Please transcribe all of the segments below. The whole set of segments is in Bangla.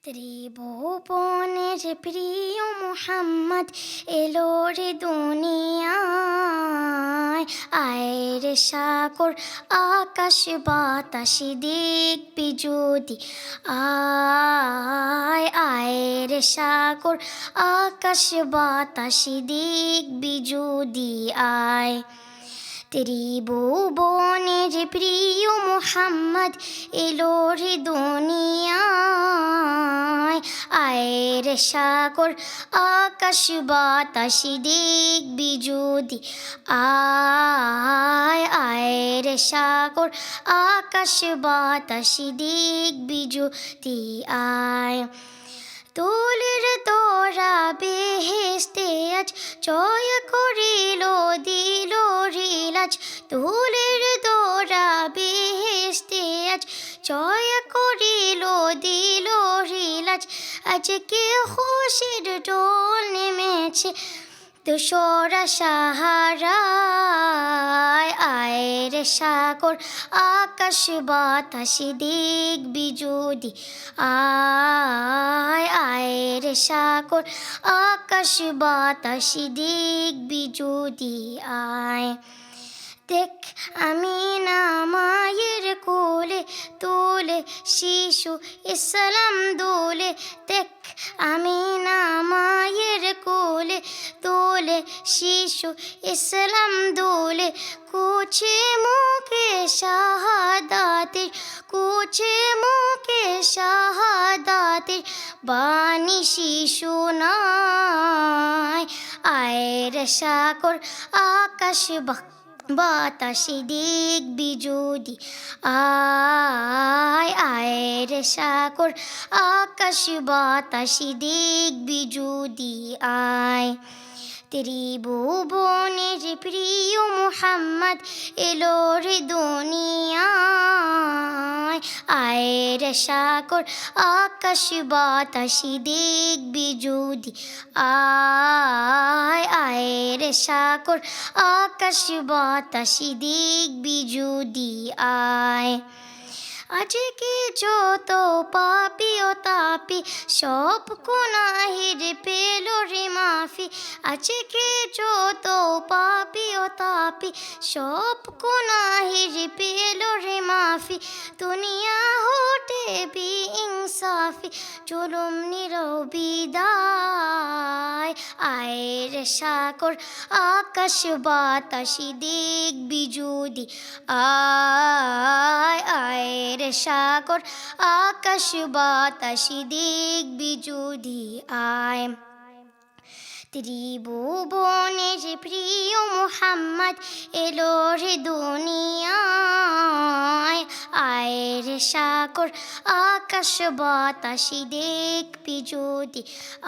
ত্রিভুবনের প্রিয় মুহাম্মদ এলো রে দুনিয়ায়। আয় রে সাগর আকাশ বাতাস দিক বিজুদি আয়। আয় রে সাগর আকাশ বাতাস দিক বিজুদি আয়। ত্রিভুবনের প্রিয় মুহাম্মদ এলো রে দুনিয়ায়। আয় রে সাগর আকাশ বাতাস দিক বিজুদি আয়। আয় রে সাগর আকাশ বাতাস দিক বিজুদি আয়। তোলের তোরা বেহেশতে আজ জয় করিল দিল রিলাজ। তোলের তোরা বেহেশতে আজ জয় করিল দিল রিলাজ। আজকে খুশির ঢোল নেমেছে দোসরা সাহারায়। আয় রে সাগর আকাশ বাতাস দিক বিজুদি আয়। আয় রে সাগর আকাশ বাতাস দিক বিজুদি আয়। দেখ আমিনা মায়ের কোলে তোলে শিশু ইসলাম দোলে। দেখ আমিনা মায়ের কোলে তোলে শিশু ইসলাম দোলে। কুছে মুখে শাহাদাতের কুছে মুখে শাহাদাতের বাণী শিশু নাই। আয় রে সাগর আকাশ বাতাস দিক বিজুদি আয়। আয় রে সাগর আকাশ বাতাস দিক বিজুদি আয়। ত্রিভুবনের প্রিয় মুহাম্মদ এলো রে দুনিয়ায়। আয় রে সাগর আকাশ বাতাস দিক বিজুদি আয়। আয় রে সাগর আকাশ বাতাস দিক বিজুদি আয়। আজকে যত পাপি ও তাপি সব গুনাহের পেল রে মাফি। আজকে যত পাপি ও তাপি সব গুনাহের পেল রে মাফি। দুনিয়া হতে বেইনসাফি জুলুম নিরো বিদায়। আয় রে সাগর আকাশ বাতাস দিক বিজুদি আয়। আয় রে সাগর আকাশ বাতাস দিক বিজুদি আয়। ত্রিভুবনের প্রিয় মুহাম্মদ এলো রে দুনিয়ায়। আয় রে সাগর আকাশ বাতাস দিক বিজুদি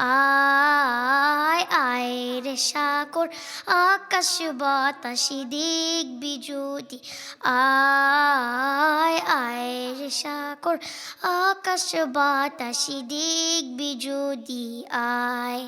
আয়। আয় রে সাগর আকাশ বাতাস দিক বিজুদি আয়। আয় রে সাগর আকাশ বাতাস দিক বিজুদি আয়।